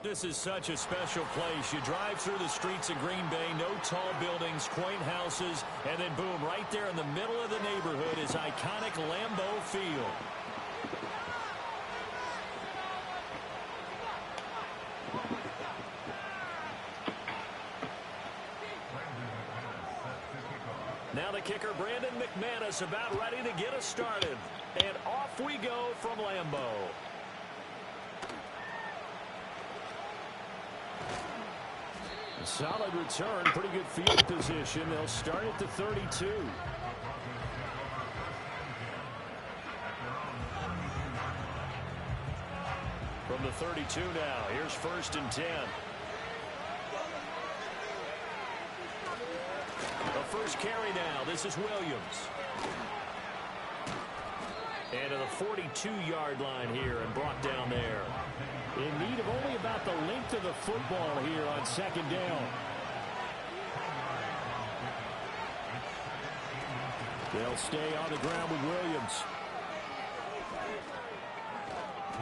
This is such a special place. You drive through the streets of Green Bay, no tall buildings, quaint houses, and then boom, right there in the middle of the neighborhood is iconic Lambeau Field. Now the kicker, Brandon McManus, about ready to get us started. And off we go from Lambeau. A solid return, pretty good field position. They'll start at the 32. From the 32 now, here's 1st and 10. The first carry now, this is Williams. And to the 42-yard line here and brought down there. In need of only about the length of the football here on 2nd down. They'll stay on the ground with Williams.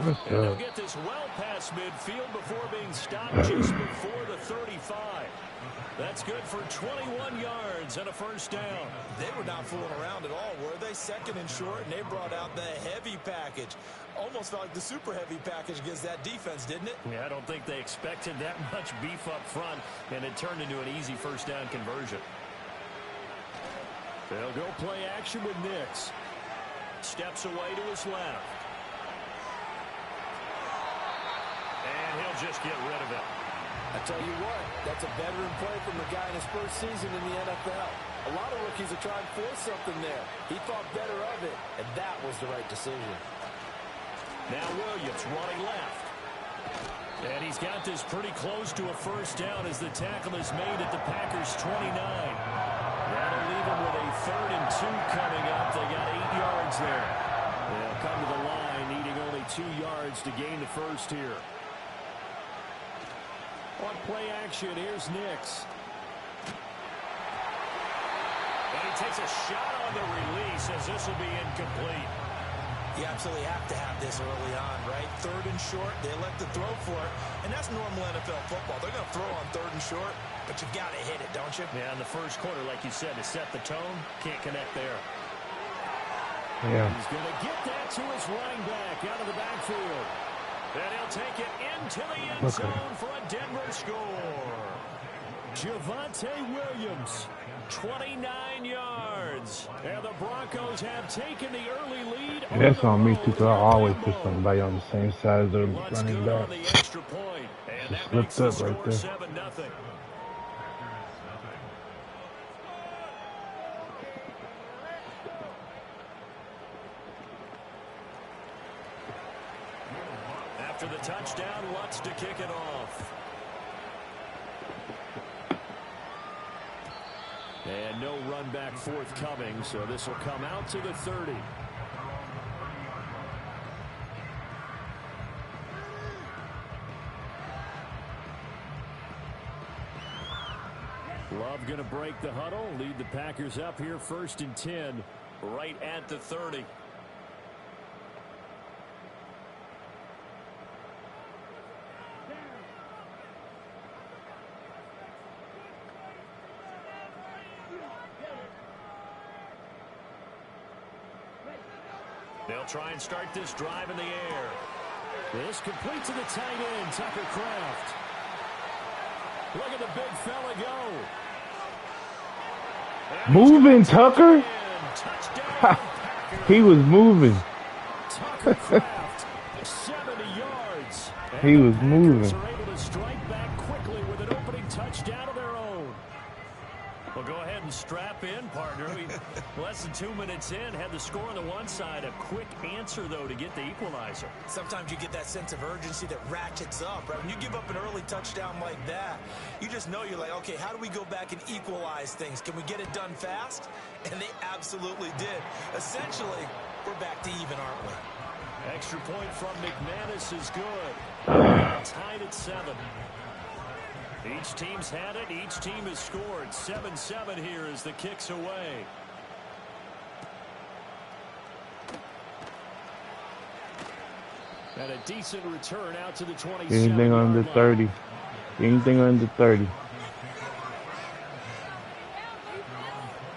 And they'll get this well past midfield before being stopped just before the 35. That's good for 21 yards and a 1st down. They were not fooling around at all, were they? 2nd and short, and they brought out the heavy package. Almost felt like the super heavy package against that defense, didn't it? Yeah, I don't think they expected that much beef up front, and it turned into an easy 1st down conversion. They'll go play action with Nix. Steps away to his left. And he'll just get rid of it. I tell you what, that's a veteran play from the guy in his first season in the NFL. A lot of rookies are trying to force something there. He thought better of it, and that was the right decision. Now Williams running left. And he's got this pretty close to a 1st down as the tackle is made at the Packers' 29. That'll leave him with a 3rd and 2 coming up. They got 8 yards there. They'll come to the line needing only 2 yards to gain the 1st here. On play action, here's Nix. And he takes a shot on the release as this will be incomplete. You absolutely have to have this early on, right? 3rd and short, they elect to throw for it. And that's normal NFL football. They're going to throw on 3rd and short, but you've got to hit it, don't you? Yeah, in the 1st quarter, like you said, to set the tone, can't connect there. Yeah. He's going to get that to his running back out of the backfield. And he'll take it into the end zone for a Denver score. Javonte Williams, 29 yards. And the Broncos have taken the early lead. And that's on me too, because I always put somebody on the same side as the running back. Just slipped up right there. 7-0. After the touchdown, Lutz to kick it off. And no run back forthcoming, so this will come out to the 30. Love going to break the huddle, lead the Packers up here 1st and 10, right at the 30. They'll try and start this drive in the air. This complete to the tight end, Tucker Kraft. Look at the big fella go. Moving, Tucker. He was moving. Tucker Kraft, 70 yards. He was moving. Are able to strike back quickly with an opening touchdown of their own. Well, go ahead and strap in, partner. We less than 2 minutes in, had the score on the one side. A quick answer, though, to get the equalizer. Sometimes you get that sense of urgency that ratchets up, right? When you give up an early touchdown like that, you just know you're like, okay, how do we go back and equalize things? Can we get it done fast? And they absolutely did. Essentially, we're back to even, aren't we? Extra point from McManus is good. Tied at 7. Each team's had it. Each team has scored. 7-7 here as the kick's away. And a decent return out to the 27-yard Anything under 30. Anything under 30.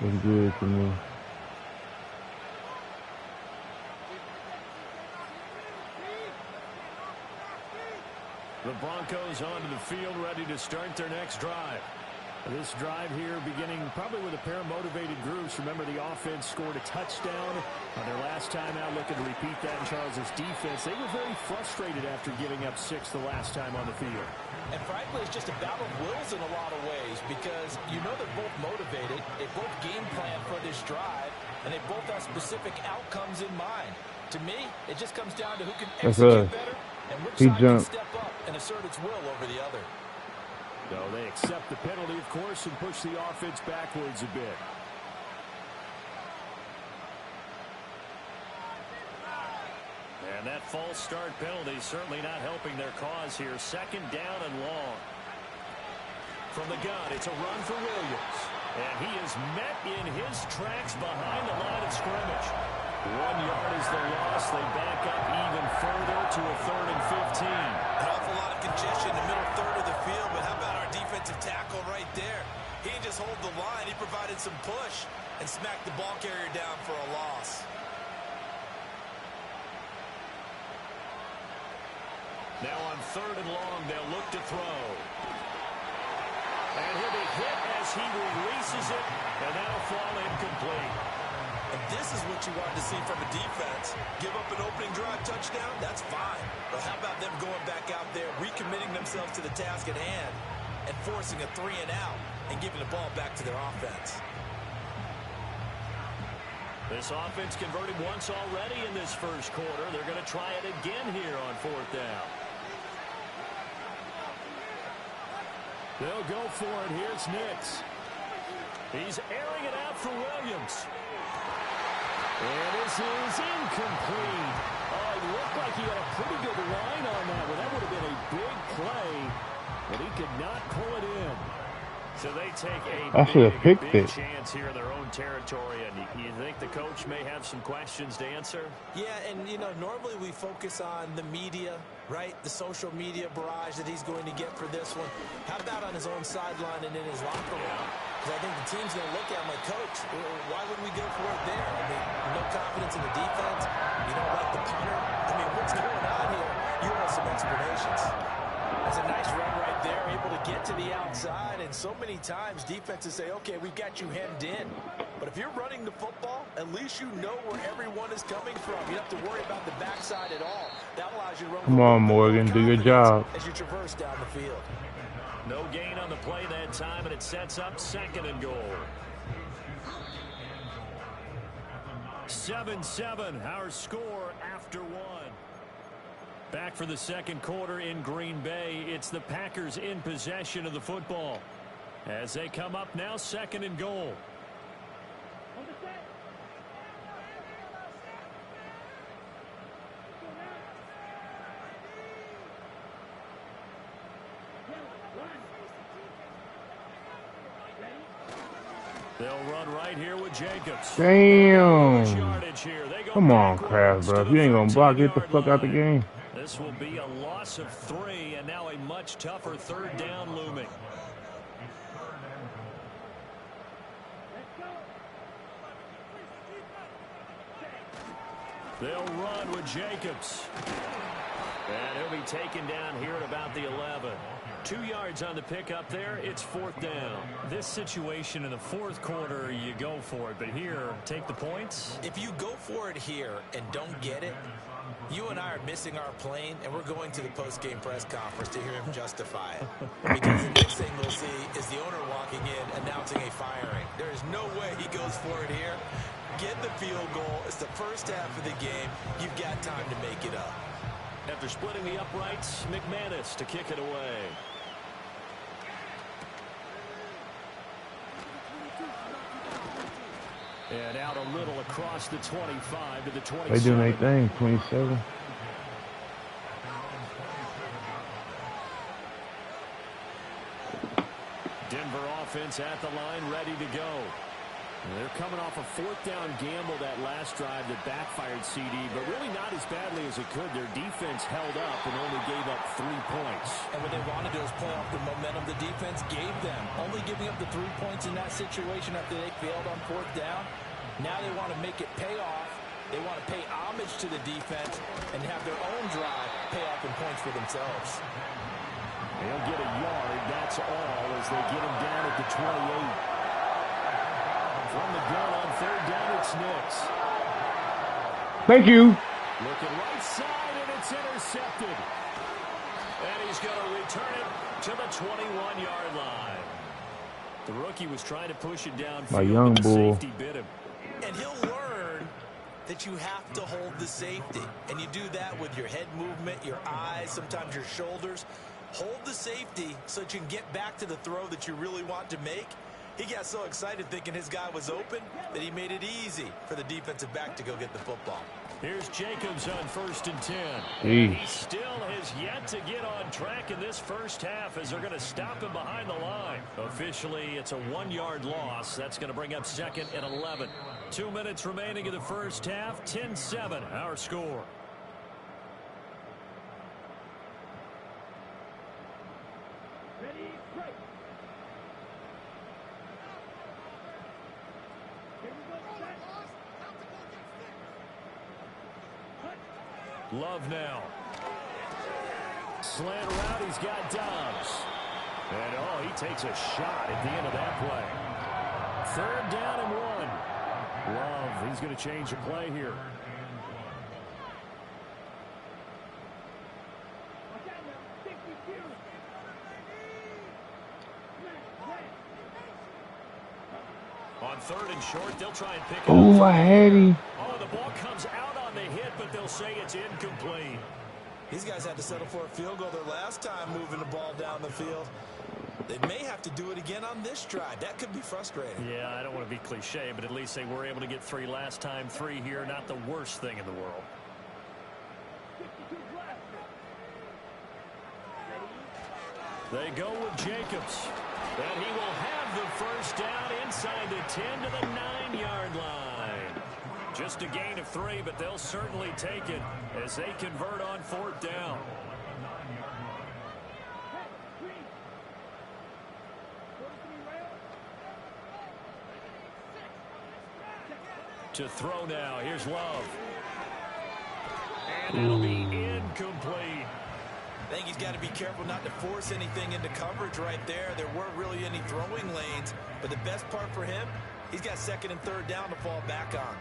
It's good to me. The Broncos onto the field, ready to start their next drive. This drive here beginning probably with a pair of motivated groups. Remember, the offense scored a touchdown on their last time out, looking to repeat that in Charles' defense. They were very frustrated after giving up 6 the last time on the field. And frankly, it's just a battle of wills in a lot of ways because you know they're both motivated. They both game plan for this drive, and they both have specific outcomes in mind. To me, it just comes down to who can execute better and which side can step up and assert its will over the other. So they accept the penalty, of course, and push the offense backwards a bit. And that false start penalty certainly not helping their cause here. 2nd down and long. From the gun, it's a run for Williams. And he is met in his tracks behind the line of scrimmage. 1 yard is the loss. They back up even further to a 3rd and 15. An awful lot of congestion in the middle third of the field, but how about our defensive tackle right there? He didn't just hold the line. He provided some push and smacked the ball carrier down for a loss. Now on 3rd and long, they'll look to throw. And he'll be hit as he releases it, and that'll fall incomplete. And this is what you wanted to see from a defense. Give up an opening drive touchdown, that's fine. But how about them going back out there, recommitting themselves to the task at hand, and forcing a 3 and out, and giving the ball back to their offense. This offense converted once already in this first quarter. They're going to try it again here on 4th down. They'll go for it. Here's Nix. He's airing it out for Williams. And this is incomplete. Oh, it looked like he had a pretty good line on that one. That would have been a big play, but he could not pull it in. So they take a big chance here in their own territory. And you think the coach may have some questions to answer? Yeah, and, you know, normally we focus on the media, right? The social media barrage that he's going to get for this one. How about on his own sideline and in his locker room? Because I think the team's going to look at him like, Coach, why would we go for it there? I mean, no confidence in the defense. You don't like the punter. I mean, what's going on here? You want some explanations. That's a nice run right there, able to get to the outside. And so many times defenses say, okay, we've got you hemmed in. But if you're running the football, at least you know where everyone is coming from. You don't have to worry about the backside at all. That allows you to run. Come on, Morgan, do your job. As you traverse down the field. No gain on the play that time, and it sets up 2nd and goal. 7-7, our score after 1. Back for the 2nd quarter in Green Bay. It's the Packers in possession of the football. As they come up now, 2nd and goal. They'll run right here with Jacobs. Damn. Come on, Kraft, bro. If you ain't going to block, get the fuck out the game. This will be a loss of 3, and now a much tougher 3rd down looming. They'll run with Jacobs. And he'll be taken down here at about the 11. 2 yards on the pickup there. It's 4th down. This situation in the 4th quarter, you go for it. But here, take the points. If you go for it here and don't get it, you and I are missing our plane, and we're going to the post-game press conference to hear him justify it. Because the next thing we'll see is the owner walking in, announcing a firing. There is no way he goes for it here. Get the field goal. It's the first half of the game. You've got time to make it up. After splitting the uprights, McManus to kick it away. And out a little across the 25 to the 27. They doing their thing, 27. Denver offense at the line, ready to go. They're coming off a fourth down gamble that last drive that backfired CD, but really not as badly as it could. Their defense held up and only gave up 3 points. And what they wanted to do is play off the momentum the defense gave them. Only giving up the 3 points in that situation after they failed on fourth down. Now they want to make it pay off. They want to pay homage to the defense and have their own drive pay off in points for themselves. They'll get a yard, that's all, as they get him down at the 28. From the gun on third down, it's Nix. Thank you. Looking right side, and it's intercepted. And he's going to return it to the 21-yard line. The rookie was trying to push it downfield, My young but the bull. safety bit him. And he'll learn that you have to hold the safety. And you do that with your head movement, your eyes, sometimes your shoulders. Hold the safety so that you can get back to the throw that you really want to make. He got so excited thinking his guy was open that he made it easy for the defensive back to go get the football. Here's Jacobs on 1st and 10. Jeez. He still has yet to get on track in this first half as they're going to stop him behind the line. Officially, it's a 1-yard loss. That's going to bring up 2nd and 11. 2 minutes remaining in the first half. 10-7, our score. Love now. Slant route, he's got Dobbs. And, oh, he takes a shot at the end of that play. 3rd down and 1. Love, he's going to change the play here. On 3rd and short, they'll try and pick it up. Oh, I had him. Oh, the ball comes out on the hit, but they'll say it's incomplete. These guys had to settle for a field goal their last time moving the ball down the field. They may have to do it again on this drive. That could be frustrating. Yeah, I don't want to be cliche, but at least they were able to get 3 last time. 3 here, not the worst thing in the world. They go with Jacobs. And he will have the first down inside the 10 to the 9-yard line. Just a gain of 3, but they'll certainly take it as they convert on 4th down. To throw now. Here's Love. And that'll be incomplete. I think he's got to be careful not to force anything into coverage right there. There weren't really any throwing lanes. But the best part for him, he's got 2nd and 3rd down to fall back on.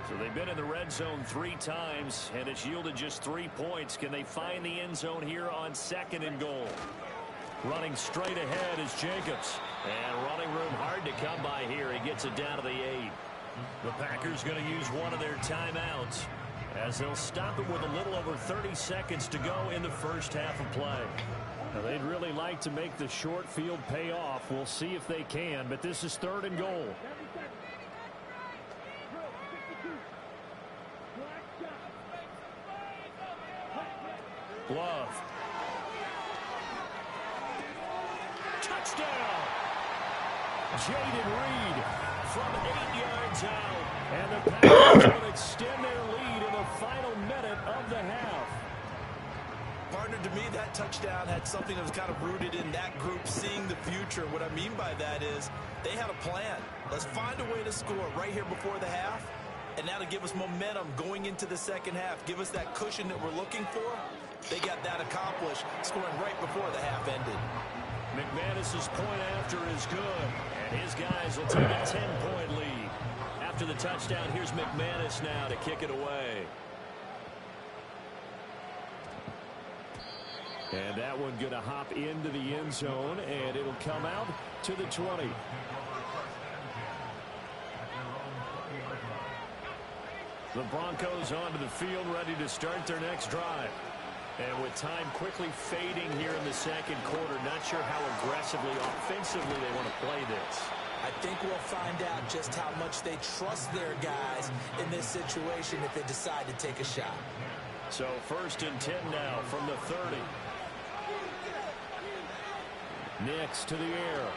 So they've been in the red zone 3 times, and it's yielded just 3 points. Can they find the end zone here on 2nd and goal? Running straight ahead is Jacobs. And running room hard to come by here. He gets it down to the 8. The Packers going to use one of their timeouts as they'll stop him with a little over 30 seconds to go in the first half of play. Now, they'd really like to make the short field pay off. We'll see if they can, but this is 3rd and goal. Love. Touchdown! Jaden Reed from 8 yards out. And the Packers will extend their lead in the final minute of the half. Partner, to me, that touchdown had something that was kind of rooted in that group seeing the future. What I mean by that is they had a plan. Let's find a way to score right here before the half. And now to give us momentum going into the second half, give us that cushion that we're looking for. They got that accomplished, scoring right before the half ended. McManus's point after is good, and his guys will take a 10-point lead. After the touchdown, here's McManus now to kick it away. And that one going to hop into the end zone, and it'll come out to the 20. The Broncos onto the field, ready to start their next drive. And with time quickly fading here in the second quarter, not sure how aggressively, offensively they want to play this. I think we'll find out just how much they trust their guys in this situation if they decide to take a shot. So 1st and 10 now from the 30. Nix to the air.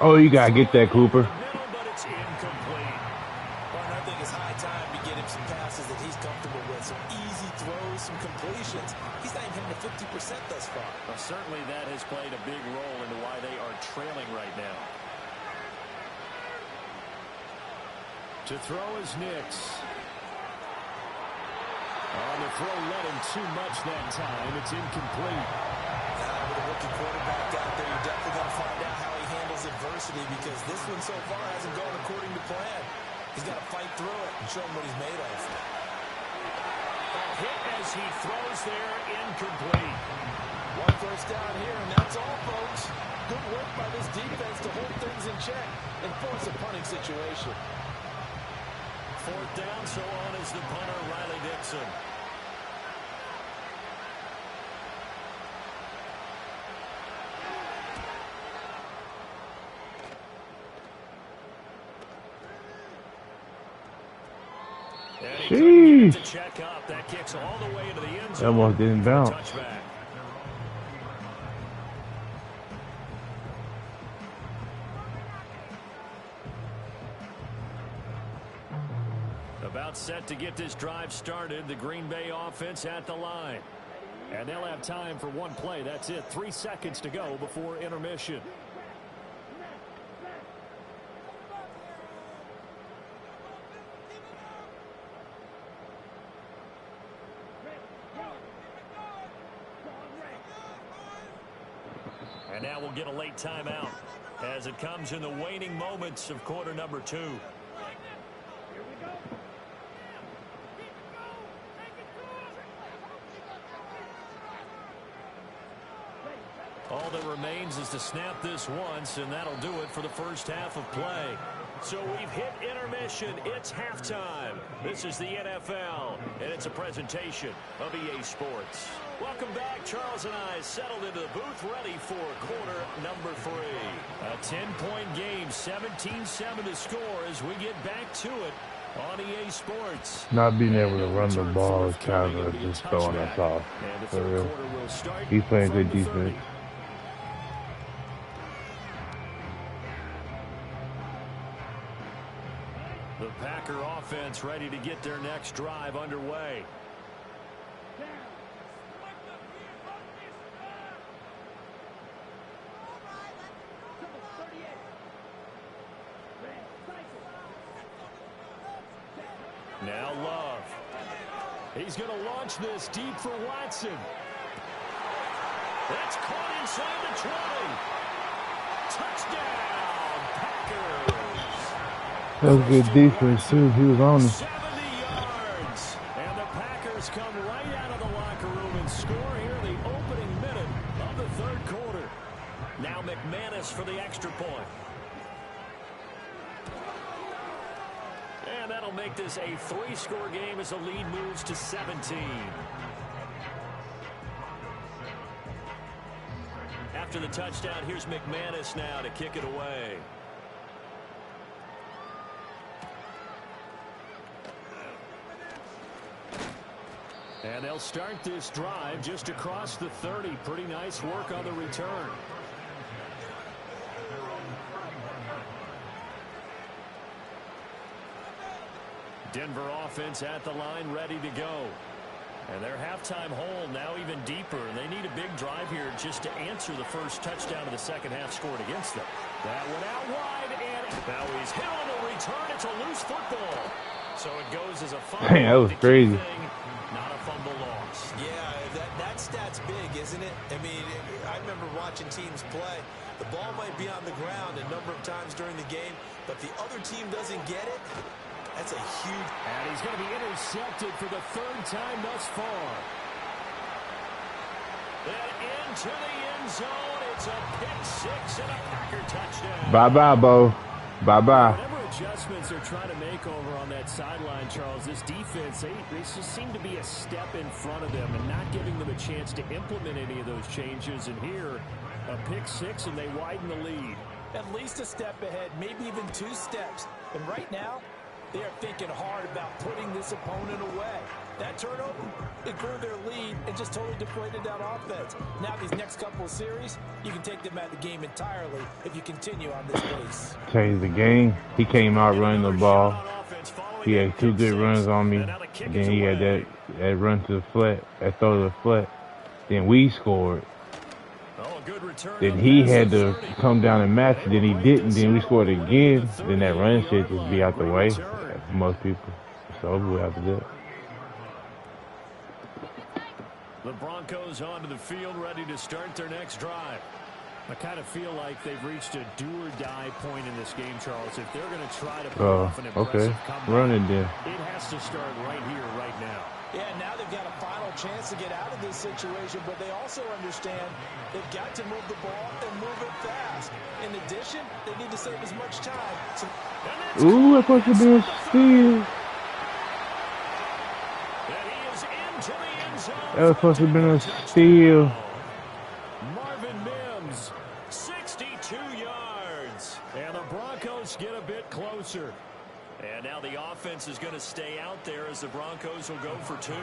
Oh, you gotta get that, Cooper. Middle, but it's incomplete. Well, I think it's high time to get him some passes that he's comfortable with. Some easy throws, some completions. He's not even hitting the 50% thus far. Well, certainly that has played a big role into why they are trailing right now. To throw is Nix. On the throw, led him too much that time. It's incomplete. With a rookie quarterback out there, you're definitely going to find out how he handles adversity, because this one so far hasn't gone according to plan. He's got to fight through it and show him what he's made of. A hit as he throws there, incomplete. One first down here, and that's all, folks. Good work by this defense to hold things in check and force a punting situation. Fourth down, so on is the punter, Riley Dixon. Sheesh. To check up. That kicks all the way into the end That zone. almost didn't bounce. Touchback. About set to get this drive started. The Green Bay offense at the line. And they'll have time for one play. That's it. 3 seconds to go before intermission. And now we'll get a late timeout as it comes in the waning moments of quarter number 2. All that remains is to snap this once, and that'll do it for the first half of play. So we've hit intermission. It's halftime. This is the NFL, and it's a presentation of EA Sports. Welcome back. Charles and I settled into the booth, ready for quarter number 3. A 10-point game, 17-7 to score as we get back to it on EA Sports. Not being able to run the ball is kind of just throwing us off. For real. He's playing good defense. The Packer offense ready to get their next drive underway. Now Love. He's going to launch this deep for Watson. That's caught inside the 20. Touchdown, Packers. That was good defense, too. He was on it. 70 yards. And the Packers come right out of the locker room and score here in the opening minute of the third quarter. Now McManus for the extra point. And that'll make this a 3-score game as the lead moves to 17. After the touchdown, here's McManus now to kick it away. And they'll start this drive just across the 30. Pretty nice work on the return. Denver offense at the line, ready to go. And their halftime hole now even deeper. And they need a big drive here just to answer the first touchdown of the second half scored against them. That went out wide, and now he's hit on the return. It's a loose football. So it goes as a fumble. Dang, that was crazy. Not a fumble loss. Yeah, that stat's big, isn't it? I mean, I remember watching teams play. The ball might be on the ground a number of times during the game, but the other team doesn't get it. That's a huge... And he's going to be intercepted for the third time thus far. And into the end zone. It's a pick six and a Packer touchdown. Bye-bye, Bo. Bye-bye. Whatever adjustments they're trying to make over on that sideline, Charles, this defense, they just seem to be a step in front of them and not giving them a chance to implement any of those changes. And here, a pick six, and they widen the lead. At least a step ahead, maybe even 2 steps. And right now, They are thinking hard about putting this opponent away. That turnover, it grew their lead and just totally deflated that offense. Now these next couple of series, you can take them out of the game entirely if you continue on this pace. Changed the game. He came out running the ball. He had 2 good runs on me. And then he had that run to the flat, that throw to the flat. Then we scored. Then he had to come down and match it. Then he didn't. Then we scored again. Then that run shit just be out the way for most people. It's over after that. The Broncos onto the field, ready to start their next drive. I kind of feel like they've reached a do-or-die point in this game, Charles. If they're going to try to pull off an impressive comeback, run it then. It has to start right here, right now. Yeah, now they've got a final chance to get out of this situation, but they also understand they've got to move the ball and move it fast. In addition, they need to save as much time. Ooh, that supposed to be a steal. That was supposed to have been a steal. Marvin Mims, 62 yards. And the Broncos get a bit closer. And now the offense is going to stay out there as the Broncos will go for 2.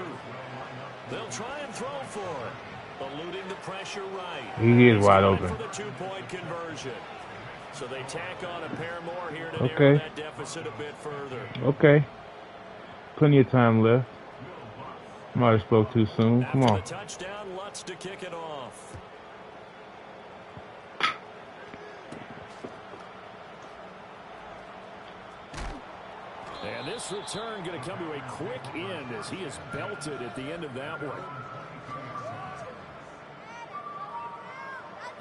They'll try and throw for it, eluding the pressure right. He is wide open. For the 2-point conversion. So they tack on a pair more here to narrow that deficit a bit further. Okay. Plenty of time left. Might have spoke too soon. Come on. After the touchdown, Lutz to kick it off. And this return going to come to a quick end as he is belted at the end of that one.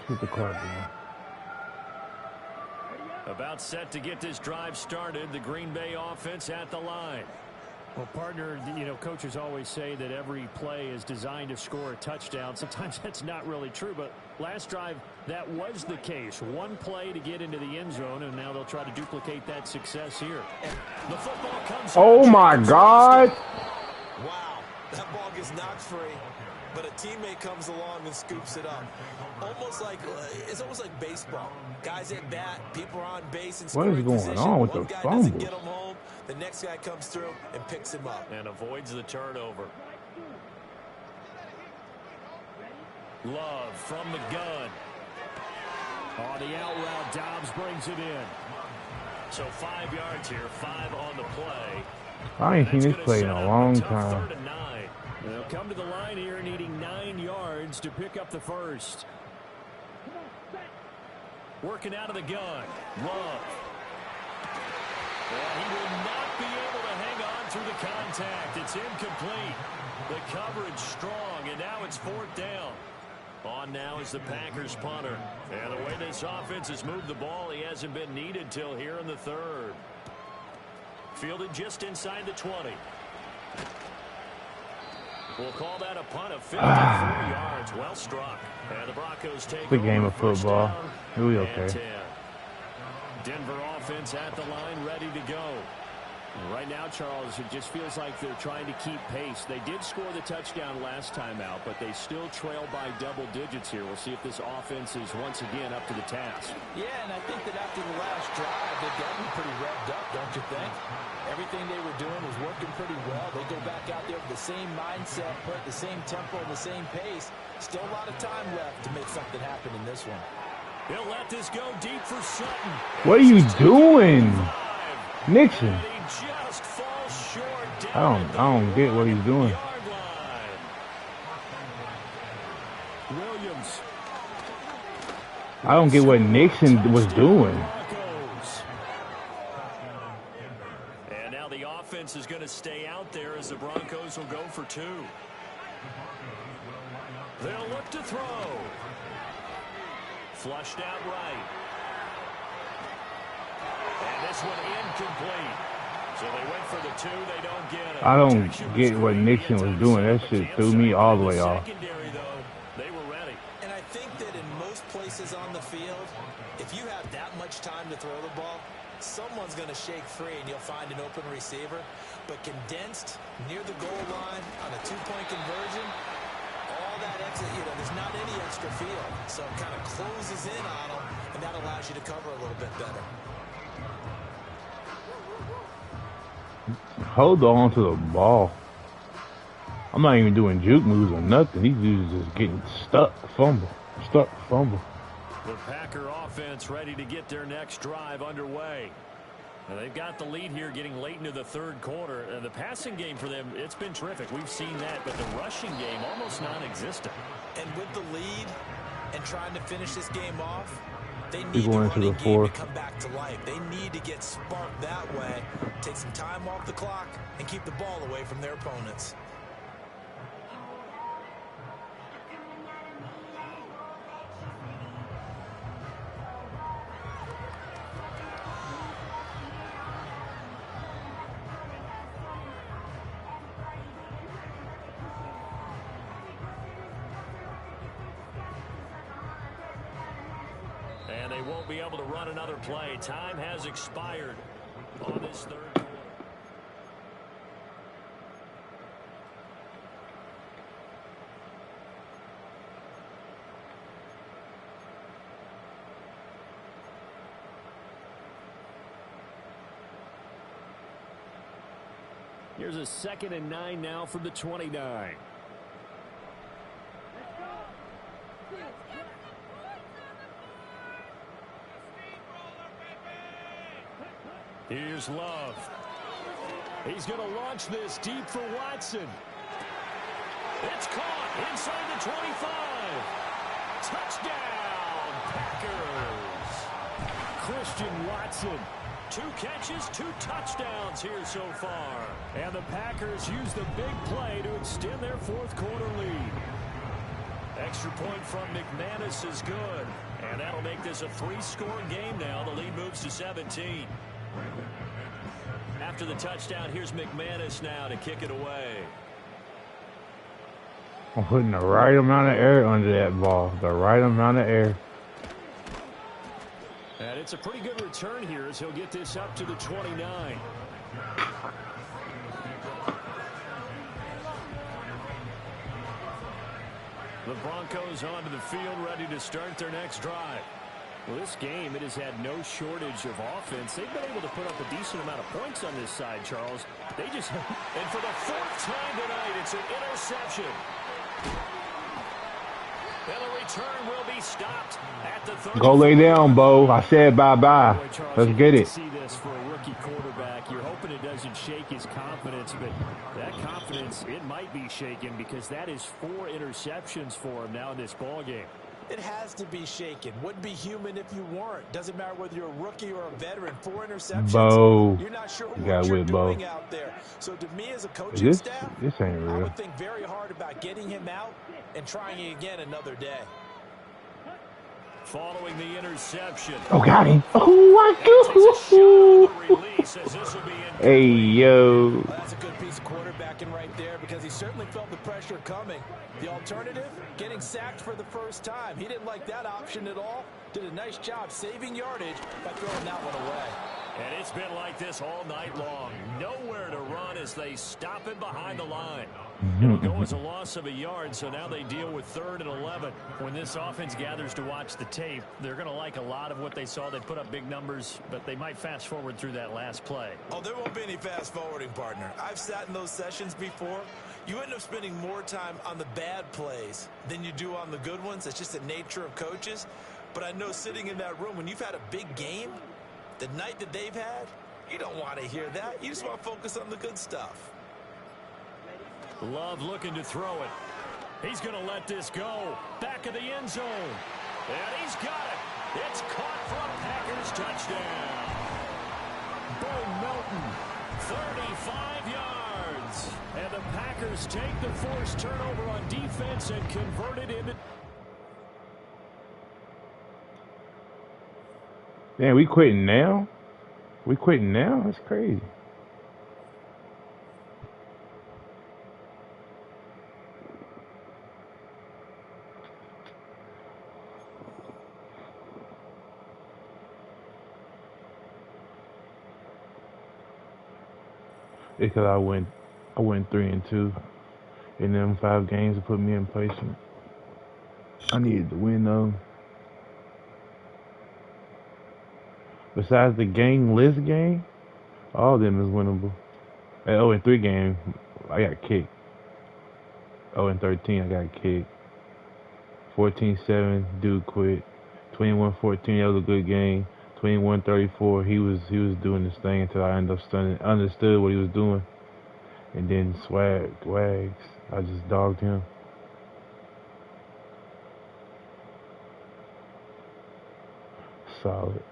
Keep the clock going. About set to get this drive started. The Green Bay offense at the line. Well, partner, you know, coaches always say that every play is designed to score a touchdown. Sometimes that's not really true, but last drive, that was the case. One play to get into the end zone, and now they'll try to duplicate that success here. The football comes. Oh, my God. Wow, that ball gets knocked free, but a teammate comes along and scoops it up. It's almost like baseball. Guys at bat, people are on base and what is going on with the fumbles? Get him home. The next guy comes through and picks him up. And avoids the turnover. Love from the gun. On the out route, Dobbs brings it in. So 5 yards here, 5 on the play. I ain't seen this play in a long time. 3rd and 9. They'll come to the line here needing 9 yards to pick up the first. Working out of the gun. Love. And he will not be able to hang on through the contact. It's incomplete. The coverage strong, and now it's 4th down. On now is the Packers punter. And the way this offense has moved the ball, he hasn't been needed till here in the 3rd. Fielded just inside the 20. We'll call that a punt of 54 yards. Well struck. And the Broncos take it's a game of football. It'll be okay. 10. Denver offense at the line, ready to go. Right now, Charles, it just feels like they're trying to keep pace. They did score the touchdown last time out, but they still trail by double digits here. We'll see if this offense is once again up to the task. Yeah, and I think that after the last drive, they've gotten pretty revved up, don't you think? Everything they were doing was working pretty well. They go back out there with the same mindset, put the same tempo, the same pace. Still a lot of time left to make something happen in this one. He'll let this go deep for Sutton. What are you doing, Nixon? Just falls short. I don't get what he's doing. Williams. I don't get what Nixon was doing. And now the offense is going to stay out there as the Broncos will go for 2. They'll look to throw. Flushed out right. And this one incomplete. So they went for the 2. They don't get it. I don't get what Nixon was doing. That shit threw me all the way off. They were ready. And I think that in most places on the field, if you have that much time to throw the ball, someone's going to shake free and you'll find an open receiver. But condensed near the goal line on a 2-point conversion, all that exit, there's not any extra field. So it kind of closes in on them, and that allows you to cover a little bit better. hold on to the ball. I'm not even doing juke moves or nothing. These dudes just getting stuck, fumble. The Packer offense ready to get their next drive underway. Now they've got the lead here getting late into the third quarter. The passing game for them, it's been terrific. We've seen that, but the rushing game almost non-existent. And with the lead and trying to finish this game off, they need People the into the running game fourth. to come back to life. They need to get sparked that way, take some time off the clock, and keep the ball away from their opponents. And they won't be able to run another play. Time has expired on this third quarter. Here's a 2nd and 9 now from the 29. Here's Love. He's going to launch this deep for Watson. It's caught inside the 25. Touchdown, Packers. Christian Watson. 2 catches, 2 touchdowns here so far. And the Packers use the big play to extend their fourth quarter lead. Extra point from McManus is good. And that'll make this a 3-score game now. The lead moves to 17. After the touchdown, here's McManus now to kick it away. I'm putting the right amount of air under that ball. The right amount of air. And it's a pretty good return here as he'll get this up to the 29. The Broncos onto the field ready to start their next drive. Well, this game, it has had no shortage of offense. They've been able to put up a decent amount of points on this side, Charles. They just, and for the 4th time tonight, it's an interception. And the return will be stopped at the 30. Go lay down, Bo. I said bye-bye. Let's get it. See this for a rookie quarterback. You're hoping it doesn't shake his confidence, but that confidence, it might be shaken because that is 4 interceptions for him now in this ball game. It has to be shaken. Wouldn't be human if you weren't. Doesn't matter whether you're a rookie or a veteran. 4 interceptions. Bo. You're not sure You what you're doing Bo. out there. So to me as a coaching staff, this ain't real. I would think very hard about getting him out and trying again another day. Following the interception. Oh, got him. Oh, hey, yo. Well, that's a good piece of quarterbacking right there because he certainly felt the pressure coming. The alternative, getting sacked for the first time. He didn't like that option at all. Did a nice job saving yardage by throwing that one away. And it's been like this all night long. Nowhere to run as they stop him behind the line. It'll go as a loss of a yard, so now they deal with 3rd and 11. When this offense gathers to watch the tape, they're going to like a lot of what they saw. They put up big numbers, but they might fast forward through that last play. Oh, there won't be any fast forwarding, partner. I've sat in those sessions before. You end up spending more time on the bad plays than you do on the good ones. It's just the nature of coaches. But I know sitting in that room, when you've had a big game, the night that they've had, you don't want to hear that. You just want to focus on the good stuff. Love looking to throw it. He's going to let this go. Back of the end zone. And he's got it. It's caught for a Packers touchdown. Bo Melton, 35 yards. And the Packers take the forced turnover on defense and convert it into... Man, we quitting now? We quitting now? That's crazy. Because I went 3-2 in them 5 games to put me in placement. I needed to win though. Besides the gang list game, all of them is winnable. At 0-3 game, I got kicked. 0-13, I got kicked. 14-7, dude quit. 21-14, that was a good game. 21-34, he was doing this thing until I understood what he was doing. And then Wags, I just dogged him. Solid.